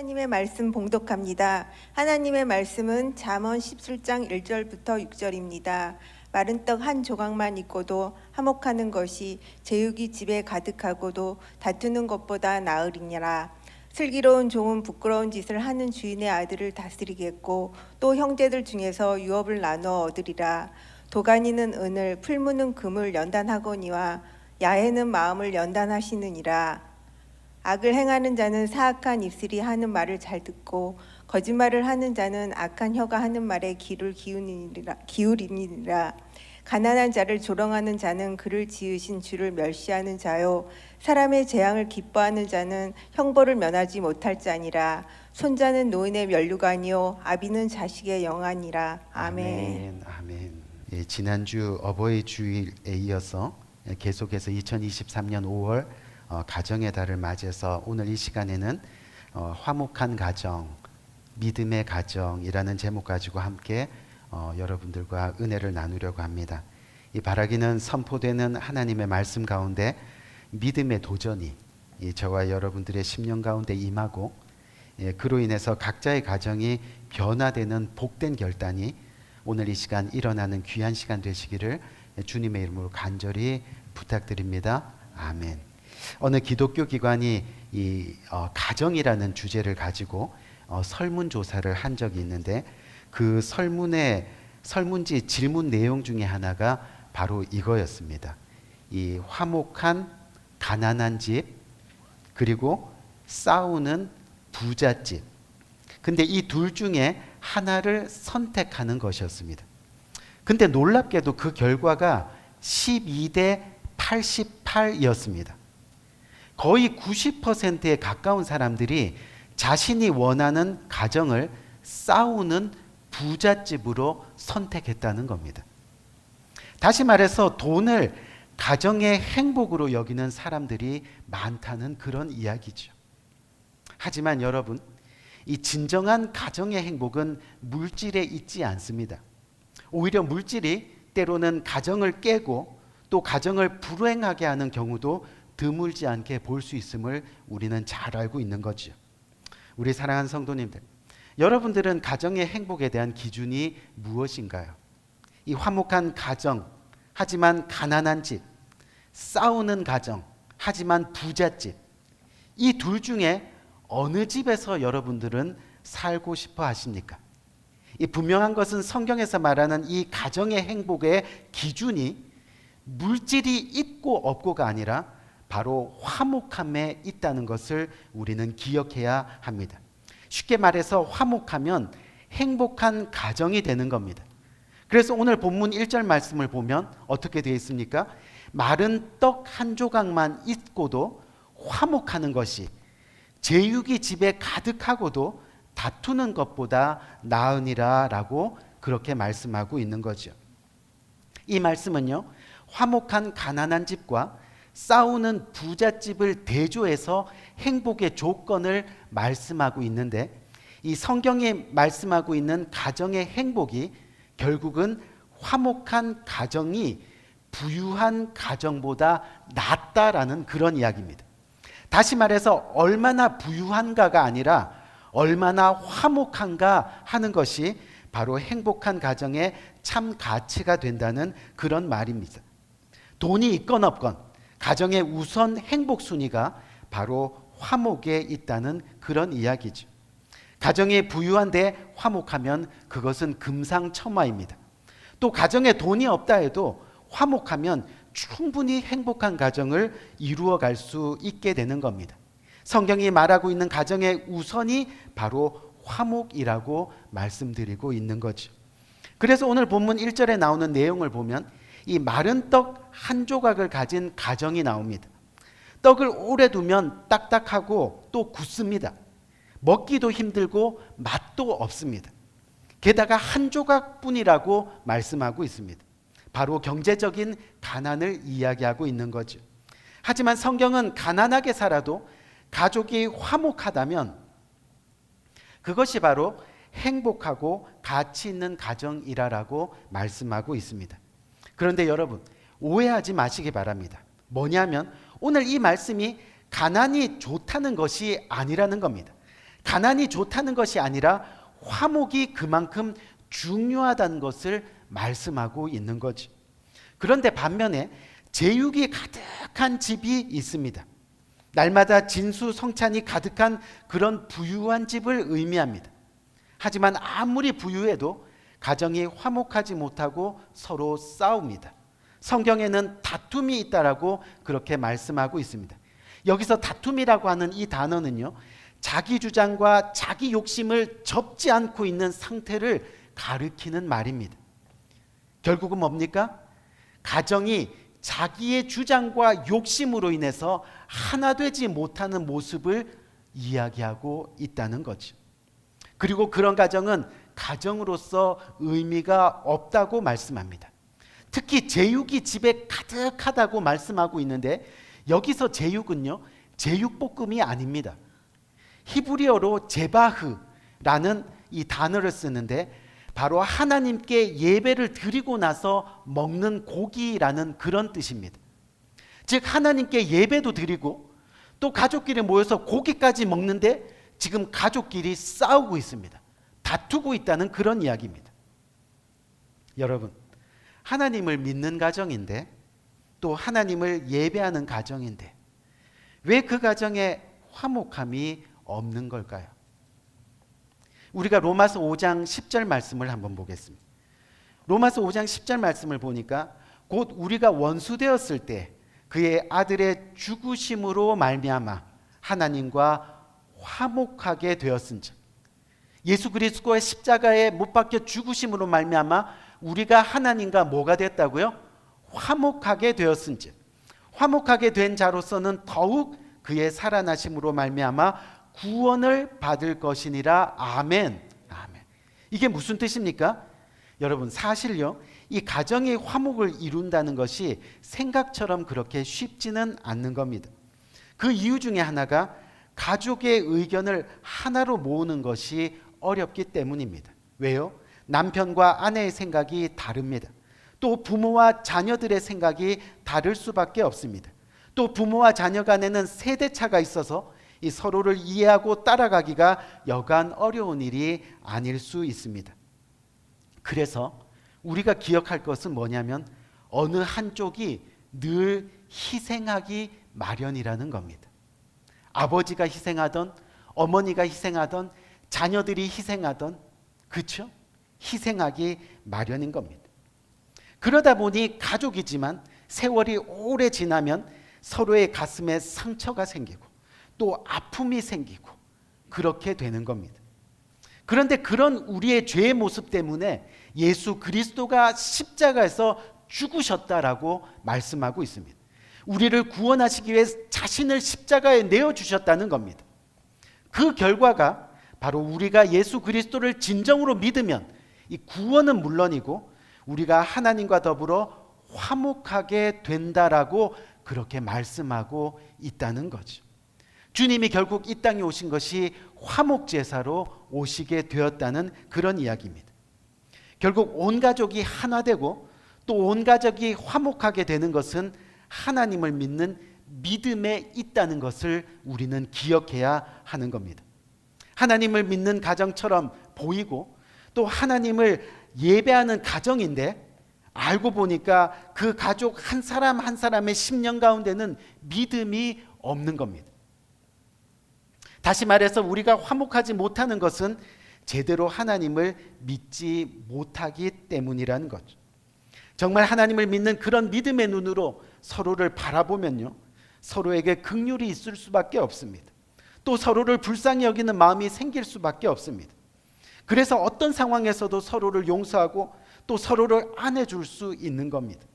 하나님의 말씀 봉독합니다. 하나님의 말씀은 잠언 17장 1절부터 6절입니다. 마른 떡 한 조각만 있고도 화목하는 것이 제육이 집에 가득하고도 다투는 것보다 나으리니라. 슬기로운 종은 부끄러운 짓을 하는 주인의 아들을 다스리겠고 또 형제들 중에서 유업을 나누어 얻으리라. 도가니는 은을 풀무는 금을 연단하거니와 야해는 마음을 연단하시느니라. 악을 행하는 자는 사악한 입술이 하는 말을 잘 듣고 거짓말을 하는 자는 악한 혀가 하는 말에 귀를 기울이니라. 가난한 자를 조롱하는 자는 그를 지으신 주를 멸시하는 자요 사람의 재앙을 기뻐하는 자는 형벌을 면하지 못할 자니라. 손자는 노인의 면류관이요 아비는 자식의 영안이라. 아멘. 아멘. 예, 지난주 어버이 주일에 이어서 계속해서 2023년 5월 가정의 달을 맞이해서 오늘 이 시간에는 화목한 가정, 믿음의 가정이라는 제목 가지고 함께 여러분들과 은혜를 나누려고 합니다. 이 바라기는 선포되는 하나님의 말씀 가운데 믿음의 도전이 저와 여러분들의 심령 가운데 임하고 그로 인해서 각자의 가정이 변화되는 복된 결단이 오늘 이 시간 일어나는 귀한 시간 되시기를 주님의 이름으로 간절히 부탁드립니다. 아멘. 어느 기독교 기관이 이 가정이라는 주제를 가지고 설문조사를 한 적이 있는데 그 설문지 질문 내용 중에 하나가 바로 이거였습니다. 이 화목한 가난한 집 그리고 싸우는 부잣집. 근데 이 둘 중에 하나를 선택하는 것이었습니다. 근데 놀랍게도 그 결과가 12대 88이었습니다. 거의 90%에 가까운 사람들이 자신이 원하는 가정을 싸우는 부잣집으로 선택했다는 겁니다. 다시 말해서 돈을 가정의 행복으로 여기는 사람들이 많다는 그런 이야기죠. 하지만 여러분, 이 진정한 가정의 행복은 물질에 있지 않습니다. 오히려 물질이 때로는 가정을 깨고 또 가정을 불행하게 하는 경우도 드물지 않게 볼 수 있음을 우리는 잘 알고 있는 거죠. 우리 사랑하는 성도님들, 여러분들은 가정의 행복에 대한 기준이 무엇인가요? 이 화목한 가정, 하지만 가난한 집, 싸우는 가정, 하지만 부잣집, 이 둘 중에 어느 집에서 여러분들은 살고 싶어 하십니까? 이 분명한 것은 성경에서 말하는 이 가정의 행복의 기준이 물질이 있고 없고가 아니라 바로 화목함에 있다는 것을 우리는 기억해야 합니다. 쉽게 말해서 화목하면 행복한 가정이 되는 겁니다. 그래서 오늘 본문 1절 말씀을 보면 어떻게 되어 있습니까? 마른 떡 한 조각만 있고도 화목하는 것이 제육이 집에 가득하고도 다투는 것보다 나으니라 라고 그렇게 말씀하고 있는 거죠. 이 말씀은요, 화목한 가난한 집과 싸우는 부잣집을 대조해서 행복의 조건을 말씀하고 있는데 이 성경이 말씀하고 있는 가정의 행복이 결국은 화목한 가정이 부유한 가정보다 낫다라는 그런 이야기입니다. 다시 말해서 얼마나 부유한가가 아니라 얼마나 화목한가 하는 것이 바로 행복한 가정의 참 가치가 된다는 그런 말입니다. 돈이 있건 없건 가정의 우선 행복 순위가 바로 화목에 있다는 그런 이야기죠. 가정이 부유한데 화목하면 그것은 금상첨화입니다. 또 가정에 돈이 없다 해도 화목하면 충분히 행복한 가정을 이루어갈 수 있게 되는 겁니다. 성경이 말하고 있는 가정의 우선이 바로 화목이라고 말씀드리고 있는 거죠. 그래서 오늘 본문 1절에 나오는 내용을 보면 이 마른 떡 한 조각을 가진 가정이 나옵니다. 떡을 오래 두면 딱딱하고 또 굳습니다. 먹기도 힘들고 맛도 없습니다. 게다가 한 조각뿐이라고 말씀하고 있습니다. 바로 경제적인 가난을 이야기하고 있는 거죠. 하지만 성경은 가난하게 살아도 가족이 화목하다면 그것이 바로 행복하고 가치 있는 가정이라고 말씀하고 있습니다. 그런데 여러분, 오해하지 마시기 바랍니다. 뭐냐면 오늘 이 말씀이 가난이 좋다는 것이 아니라는 겁니다. 가난이 좋다는 것이 아니라 화목이 그만큼 중요하다는 것을 말씀하고 있는 거죠. 그런데 반면에 제육이 가득한 집이 있습니다. 날마다 진수성찬이 가득한 그런 부유한 집을 의미합니다. 하지만 아무리 부유해도 가정이 화목하지 못하고 서로 싸웁니다. 성경에는 다툼이 있다라고 그렇게 말씀하고 있습니다. 여기서 다툼이라고 하는 이 단어는요, 자기 주장과 자기 욕심을 접지 않고 있는 상태를 가리키는 말입니다. 결국은 뭡니까? 가정이 자기의 주장과 욕심으로 인해서 하나 되지 못하는 모습을 이야기하고 있다는 거죠. 그리고 그런 가정은 가정으로서 의미가 없다고 말씀합니다. 특히 제육이 집에 가득하다고 말씀하고 있는데, 여기서 제육은요, 제육볶음이 아닙니다. 히브리어로 제바흐라는 이 단어를 쓰는데, 바로 하나님께 예배를 드리고 나서 먹는 고기라는 그런 뜻입니다. 즉 하나님께 예배도 드리고 또 가족끼리 모여서 고기까지 먹는데 지금 가족끼리 싸우고 있습니다. 다투고 있다는 그런 이야기입니다. 여러분, 하나님을 믿는 가정인데 또 하나님을 예배하는 가정인데 왜 그 가정에 화목함이 없는 걸까요? 우리가 로마서 5장 10절 말씀을 한번 보겠습니다. 로마서 5장 10절 말씀을 보니까 곧 우리가 원수되었을 때 그의 아들의 죽으심으로 말미암아 하나님과 화목하게 되었은즉, 예수 그리스도의 십자가에 못 박혀 죽으심으로 말미암아 우리가 하나님과 뭐가 됐다고요? 화목하게 되었은즉, 화목하게 된 자로서는 더욱 그의 살아나심으로 말미암아 구원을 받을 것이니라. 아멘. 아멘. 이게 무슨 뜻입니까? 여러분, 사실요, 이 가정의 화목을 이룬다는 것이 생각처럼 그렇게 쉽지는 않는 겁니다. 그 이유 중에 하나가 가족의 의견을 하나로 모으는 것이 어렵기 때문입니다. 왜요? 남편과 아내의 생각이 다릅니다. 또 부모와 자녀들의 생각이 다를 수밖에 없습니다. 또 부모와 자녀 간에는 세대차가 있어서 이 서로를 이해하고 따라가기가 여간 어려운 일이 아닐 수 있습니다. 그래서 우리가 기억할 것은 뭐냐면 어느 한쪽이 늘 희생하기 마련이라는 겁니다. 아버지가 희생하던, 어머니가 희생하던, 자녀들이 희생하던, 그렇죠? 희생하기 마련인 겁니다. 그러다 보니 가족이지만 세월이 오래 지나면 서로의 가슴에 상처가 생기고 또 아픔이 생기고 그렇게 되는 겁니다. 그런데 그런 우리의 죄의 모습 때문에 예수 그리스도가 십자가에서 죽으셨다라고 말씀하고 있습니다. 우리를 구원하시기 위해 자신을 십자가에 내어주셨다는 겁니다. 그 결과가 바로 우리가 예수 그리스도를 진정으로 믿으면 이 구원은 물론이고 우리가 하나님과 더불어 화목하게 된다라고 그렇게 말씀하고 있다는 거죠. 주님이 결국 이 땅에 오신 것이 화목제사로 오시게 되었다는 그런 이야기입니다. 결국 온 가족이 하나 되고 또 온 가족이 화목하게 되는 것은 하나님을 믿는 믿음에 있다는 것을 우리는 기억해야 하는 겁니다. 하나님을 믿는 가정처럼 보이고 또 하나님을 예배하는 가정인데 알고 보니까 그 가족 한 사람 한 사람의 심령 가운데는 믿음이 없는 겁니다. 다시 말해서 우리가 화목하지 못하는 것은 제대로 하나님을 믿지 못하기 때문이라는 거죠. 정말 하나님을 믿는 그런 믿음의 눈으로 서로를 바라보면요, 서로에게 긍휼이 있을 수밖에 없습니다. 또 서로를 불쌍히 여기는 마음이 생길 수밖에 없습니다. 그래서 어떤 상황에서도 서로를 용서하고 또 서로를 안아줄 수 있는 겁니다.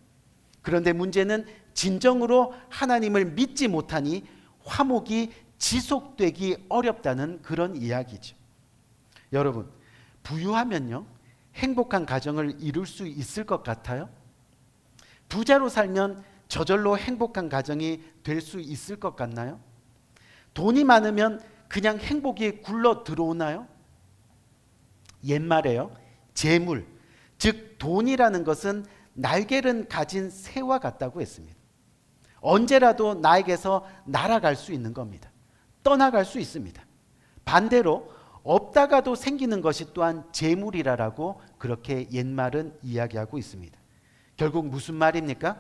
그런데 문제는 진정으로 하나님을 믿지 못하니 화목이 지속되기 어렵다는 그런 이야기죠. 여러분, 부유하면요, 행복한 가정을 이룰 수 있을 것 같아요? 부자로 살면 저절로 행복한 가정이 될 수 있을 것 같나요? 돈이 많으면 그냥 행복이 굴러 들어오나요? 옛말에요, 재물, 즉 돈이라는 것은 날개를 가진 새와 같다고 했습니다. 언제라도 나에게서 날아갈 수 있는 겁니다. 떠나갈 수 있습니다. 반대로 없다가도 생기는 것이 또한 재물이라고 그렇게 옛말은 이야기하고 있습니다. 결국 무슨 말입니까?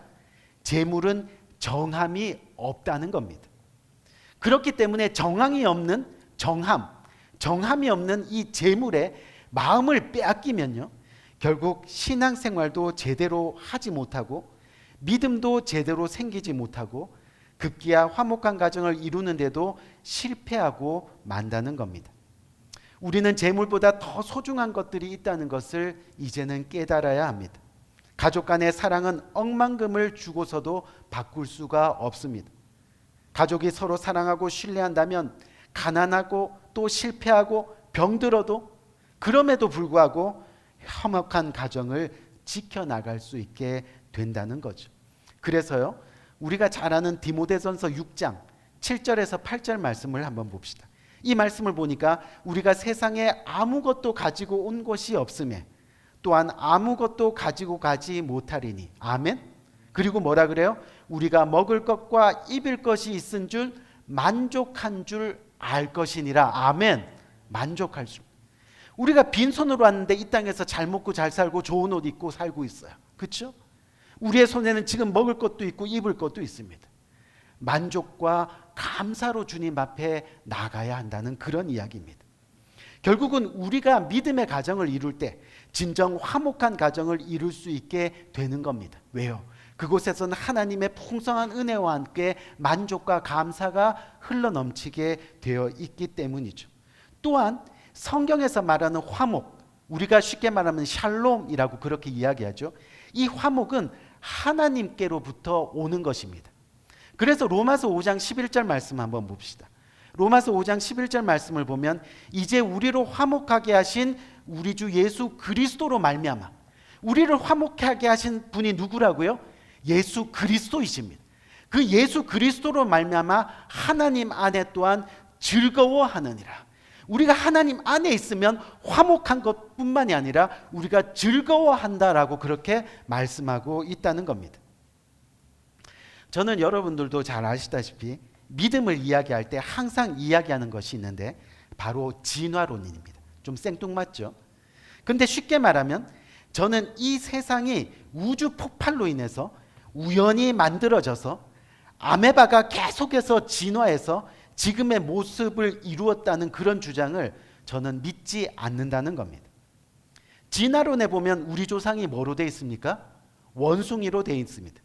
재물은 정함이 없다는 겁니다. 그렇기 때문에 정함이 없는 정함이 없는 이 재물에 마음을 빼앗기면요, 결국 신앙생활도 제대로 하지 못하고 믿음도 제대로 생기지 못하고 급기야 화목한 가정을 이루는데도 실패하고 만다는 겁니다. 우리는 재물보다 더 소중한 것들이 있다는 것을 이제는 깨달아야 합니다. 가족 간의 사랑은 억만금을 주고서도 바꿀 수가 없습니다. 가족이 서로 사랑하고 신뢰한다면 가난하고 또 실패하고 병들어도 그럼에도 불구하고 화목한 가정을 지켜나갈 수 있게 된다는 거죠. 그래서요, 우리가 잘 아는 디모데전서 6장 7절에서 8절 말씀을 한번 봅시다. 이 말씀을 보니까 우리가 세상에 아무것도 가지고 온 것이 없음에 또한 아무것도 가지고 가지 못하리니. 아멘. 그리고 뭐라 그래요? 우리가 먹을 것과 입을 것이 있은 줄 만족한 줄 알 것이니라. 아멘. 만족할 줄. 우리가 빈손으로 왔는데 이 땅에서 잘 먹고 잘 살고 좋은 옷 입고 살고 있어요. 그렇죠? 우리의 손에는 지금 먹을 것도 있고 입을 것도 있습니다. 만족과 감사로 주님 앞에 나가야 한다는 그런 이야기입니다. 결국은 우리가 믿음의 가정을 이룰 때 진정 화목한 가정을 이룰 수 있게 되는 겁니다. 왜요? 그곳에서는 하나님의 풍성한 은혜와 함께 만족과 감사가 흘러넘치게 되어 있기 때문이죠. 또한 성경에서 말하는 화목, 우리가 쉽게 말하면 샬롬이라고 그렇게 이야기하죠. 이 화목은 하나님께로부터 오는 것입니다. 그래서 로마서 5장 11절 말씀 한번 봅시다. 로마서 5장 11절 말씀을 보면 이제 우리로 화목하게 하신 우리 주 예수 그리스도로 말미암아, 우리를 화목하게 하신 분이 누구라고요? 예수 그리스도이십니다. 그 예수 그리스도로 말미암아 하나님 안에 또한 즐거워하느니라. 우리가 하나님 안에 있으면 화목한 것뿐만이 아니라 우리가 즐거워한다라고 그렇게 말씀하고 있다는 겁니다. 저는 여러분들도 잘 아시다시피 믿음을 이야기할 때 항상 이야기하는 것이 있는데 바로 진화론입니다. 좀 생뚱맞죠? 근데 쉽게 말하면 저는 이 세상이 우주 폭발로 인해서 우연히 만들어져서 아메바가 계속해서 진화해서 지금의 모습을 이루었다는 그런 주장을 저는 믿지 않는다는 겁니다. 진화론에 보면 우리 조상이 뭐로 되어 있습니까? 원숭이로 되어 있습니다.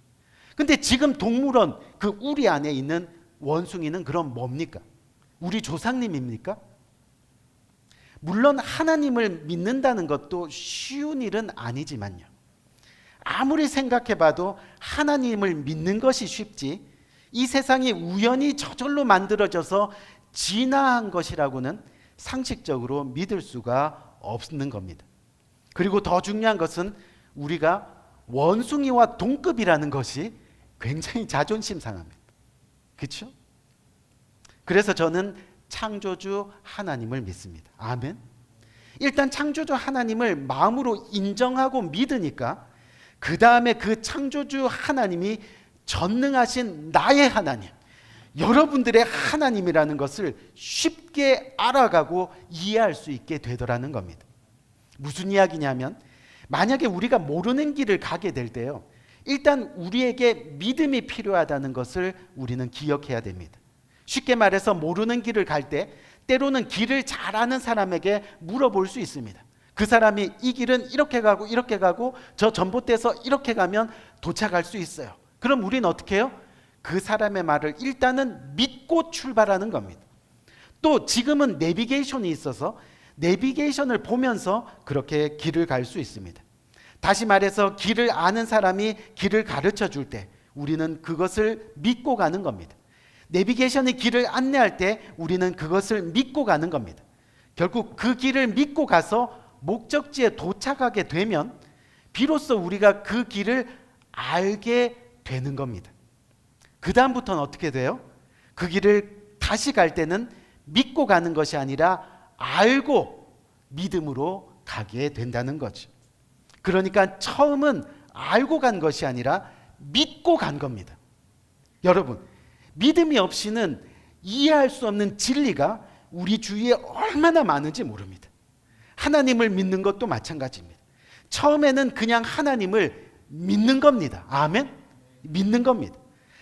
근데 지금 동물원 그 우리 안에 있는 원숭이는 그럼 뭡니까? 우리 조상님입니까? 물론 하나님을 믿는다는 것도 쉬운 일은 아니지만요, 아무리 생각해봐도 하나님을 믿는 것이 쉽지 이 세상이 우연히 저절로 만들어져서 진화한 것이라고는 상식적으로 믿을 수가 없는 겁니다. 그리고 더 중요한 것은 우리가 원숭이와 동급이라는 것이 굉장히 자존심 상합니다. 그렇죠? 그래서 저는 창조주 하나님을 믿습니다. 아멘. 일단 창조주 하나님을 마음으로 인정하고 믿으니까 그 다음에 그 창조주 하나님이 전능하신 나의 하나님, 여러분들의 하나님이라는 것을 쉽게 알아가고 이해할 수 있게 되더라는 겁니다. 무슨 이야기냐면 만약에 우리가 모르는 길을 가게 될 때요, 일단 우리에게 믿음이 필요하다는 것을 우리는 기억해야 됩니다. 쉽게 말해서 모르는 길을 갈 때 때로는 길을 잘 아는 사람에게 물어볼 수 있습니다. 그 사람이 이 길은 이렇게 가고 저 전봇대에서 이렇게 가면 도착할 수 있어요. 그럼 우리는 어떻게 해요? 그 사람의 말을 일단은 믿고 출발하는 겁니다. 또 지금은 내비게이션이 있어서 내비게이션을 보면서 그렇게 길을 갈 수 있습니다. 다시 말해서 길을 아는 사람이 길을 가르쳐 줄 때 우리는 그것을 믿고 가는 겁니다. 내비게이션이 길을 안내할 때 우리는 그것을 믿고 가는 겁니다. 결국 그 길을 믿고 가서 목적지에 도착하게 되면 비로소 우리가 그 길을 알게 되는 겁니다. 그 다음부터는 어떻게 돼요? 그 길을 다시 갈 때는 믿고 가는 것이 아니라 알고 믿음으로 가게 된다는 거죠. 그러니까 처음은 알고 간 것이 아니라 믿고 간 겁니다. 여러분, 믿음이 없이는 이해할 수 없는 진리가 우리 주위에 얼마나 많은지 모릅니다. 하나님을 믿는 것도 마찬가지입니다. 처음에는 그냥 하나님을 믿는 겁니다. 아멘? 믿는 겁니다.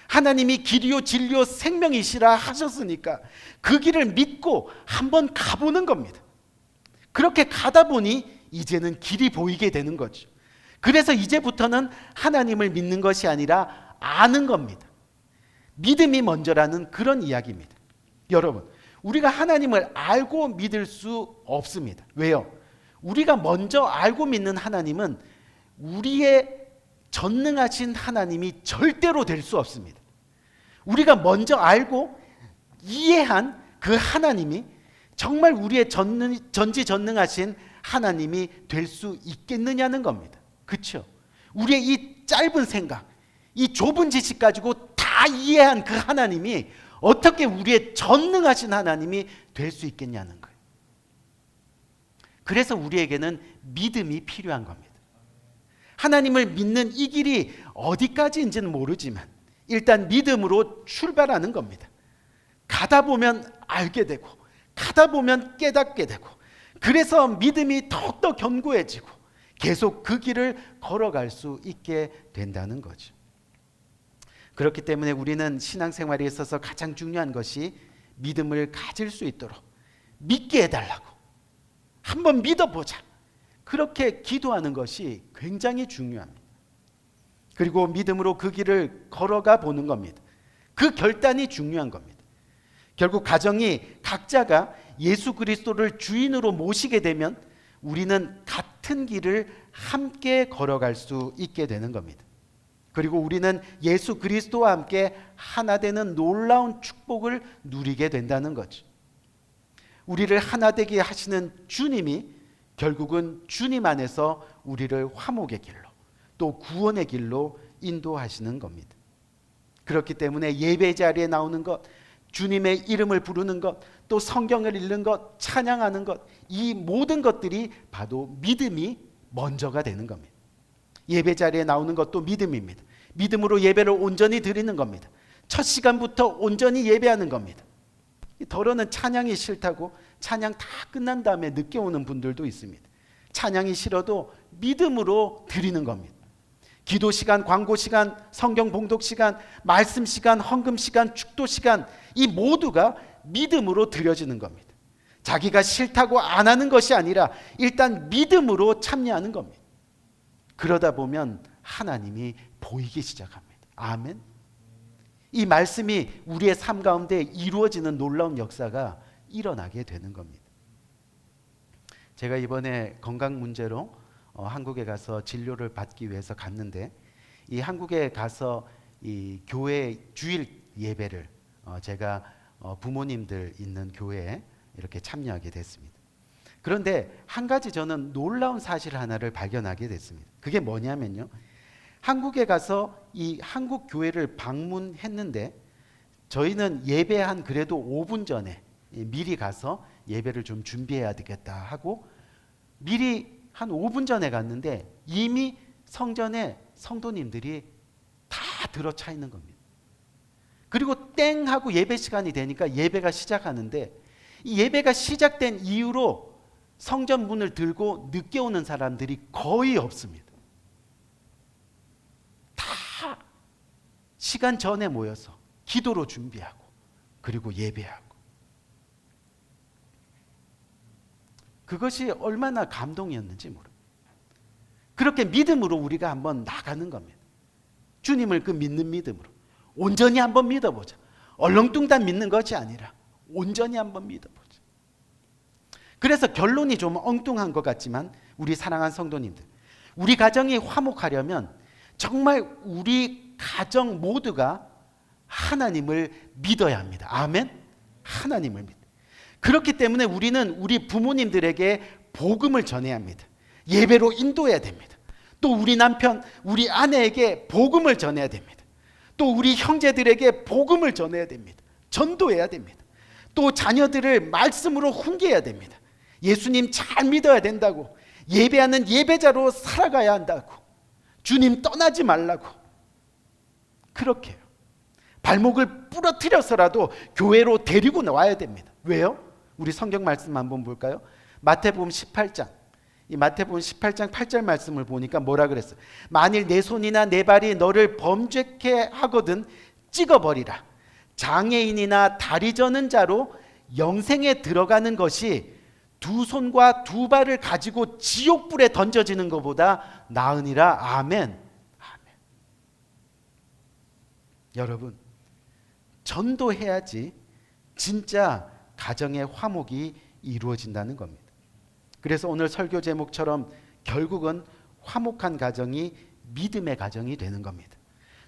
하나님이 길이요 진리요 생명이시라 하셨으니까 그 길을 믿고 한번 가보는 겁니다. 그렇게 가다 보니 이제는 길이 보이게 되는 거죠. 그래서 이제부터는 하나님을 믿는 것이 아니라 아는 겁니다. 믿음이 먼저라는 그런 이야기입니다. 여러분, 우리가 하나님을 알고 믿을 수 없습니다. 왜요? 우리가 먼저 알고 믿는 하나님은 우리의 전능하신 하나님이 절대로 될 수 없습니다. 우리가 먼저 알고 이해한 그 하나님이 정말 우리의 전지전능하신 하나님이 될 수 있겠느냐는 겁니다. 그렇죠? 우리의 이 짧은 생각, 이 좁은 지식 가지고 다 이해한 그 하나님이 어떻게 우리의 전능하신 하나님이 될 수 있겠냐는 거예요. 그래서 우리에게는 믿음이 필요한 겁니다. 하나님을 믿는 이 길이 어디까지인지는 모르지만 일단 믿음으로 출발하는 겁니다. 가다 보면 알게 되고 가다 보면 깨닫게 되고 그래서 믿음이 더욱더 견고해지고 계속 그 길을 걸어갈 수 있게 된다는 거죠. 그렇기 때문에 우리는 신앙생활에 있어서 가장 중요한 것이 믿음을 가질 수 있도록 믿게 해달라고, 한번 믿어보자, 그렇게 기도하는 것이 굉장히 중요합니다. 그리고 믿음으로 그 길을 걸어가 보는 겁니다. 그 결단이 중요한 겁니다. 결국 가정이 각자가 예수 그리스도를 주인으로 모시게 되면 우리는 같은 길을 함께 걸어갈 수 있게 되는 겁니다. 그리고 우리는 예수 그리스도와 함께 하나 되는 놀라운 축복을 누리게 된다는 거죠. 우리를 하나 되게 하시는 주님이 결국은 주님 안에서 우리를 화목의 길로 또 구원의 길로 인도하시는 겁니다. 그렇기 때문에 예배 자리에 나오는 것, 주님의 이름을 부르는 것, 또 성경을 읽는 것, 찬양하는 것, 이 모든 것들이 바로 믿음이 먼저가 되는 겁니다. 예배 자리에 나오는 것도 믿음입니다. 믿음으로 예배를 온전히 드리는 겁니다. 첫 시간부터 온전히 예배하는 겁니다. 더러는 찬양이 싫다고 찬양 다 끝난 다음에 늦게 오는 분들도 있습니다. 찬양이 싫어도 믿음으로 드리는 겁니다. 기도 시간, 광고 시간, 성경 봉독 시간, 말씀 시간, 헌금 시간, 축도 시간, 이 모두가 믿음으로 드려지는 겁니다. 자기가 싫다고 안 하는 것이 아니라 일단 믿음으로 참여하는 겁니다. 그러다 보면 하나님이 보이기 시작합니다. 아멘. 이 말씀이 우리의 삶 가운데 이루어지는 놀라운 역사가 일어나게 되는 겁니다. 제가 이번에 건강 문제로 한국에 가서 진료를 받기 위해서 갔는데, 이 한국에 가서 이 교회 주일 예배를 제가 부모님들 있는 교회에 이렇게 참여하게 됐습니다. 그런데 한 가지 저는 놀라운 사실 하나를 발견하게 됐습니다. 그게 뭐냐면요, 한국에 가서 이 한국 교회를 방문했는데 저희는 예배 한 그래도 5분 전에 미리 가서 예배를 좀 준비해야 되겠다 하고 미리 한 5분 전에 갔는데 이미 성전에 성도님들이 다 들어차 있는 겁니다. 그리고 땡 하고 예배 시간이 되니까 예배가 시작하는데, 이 예배가 시작된 이후로 성전 문을 들고 늦게 오는 사람들이 거의 없습니다. 다 시간 전에 모여서 기도로 준비하고 그리고 예배하고, 그것이 얼마나 감동이었는지 모릅니다. 그렇게 믿음으로 우리가 한번 나가는 겁니다. 주님을 그 믿는 믿음으로 온전히 한번 믿어보자. 얼렁뚱땅 믿는 것이 아니라 온전히 한번 믿어보자. 그래서 결론이 좀 엉뚱한 것 같지만 우리 사랑하는 성도님들, 우리 가정이 화목하려면 정말 우리 가정 모두가 하나님을 믿어야 합니다. 아멘. 하나님을 믿어. 그렇기 때문에 우리는 우리 부모님들에게 복음을 전해야 합니다. 예배로 인도해야 됩니다. 또 우리 남편, 우리 아내에게 복음을 전해야 됩니다. 또 우리 형제들에게 복음을 전해야 됩니다. 전도해야 됩니다. 또 자녀들을 말씀으로 훈계해야 됩니다. 예수님 잘 믿어야 된다고, 예배하는 예배자로 살아가야 한다고, 주님 떠나지 말라고, 그렇게 발목을 부러뜨려서라도 교회로 데리고 나와야 됩니다. 왜요? 우리 성경 말씀 한번 볼까요? 마태복음 18장. 이 마태복음 18장 8절 말씀을 보니까 뭐라 그랬어요? 만일 내 손이나 내 발이 너를 범죄케 하거든 찍어버리라. 장애인이나 다리 저는 자로 영생에 들어가는 것이 두 손과 두 발을 가지고 지옥불에 던져지는 것보다 나으니라. 아멘. 아멘. 여러분, 전도해야지 진짜 가정의 화목이 이루어진다는 겁니다. 그래서 오늘 설교 제목처럼 결국은 화목한 가정이 믿음의 가정이 되는 겁니다.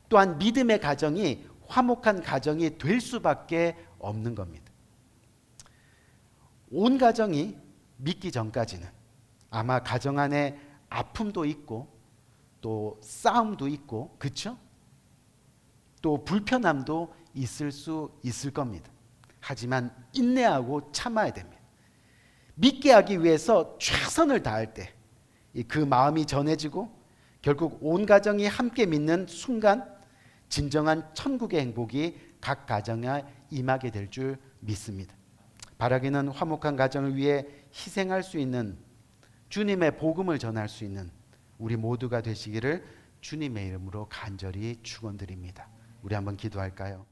또한 믿음의 가정이 화목한 가정이 될 수밖에 없는 겁니다. 온 가정이 믿기 전까지는 아마 가정 안에 아픔도 있고 또 싸움도 있고, 그렇죠? 또 불편함도 있을 수 있을 겁니다. 하지만 인내하고 참아야 됩니다. 믿게 하기 위해서 최선을 다할 때 그 마음이 전해지고 결국 온 가정이 함께 믿는 순간 진정한 천국의 행복이 각 가정에 임하게 될 줄 믿습니다. 바라기는 화목한 가정을 위해 희생할 수 있는, 주님의 복음을 전할 수 있는 우리 모두가 되시기를 주님의 이름으로 간절히 축원드립니다. 우리 한번 기도할까요?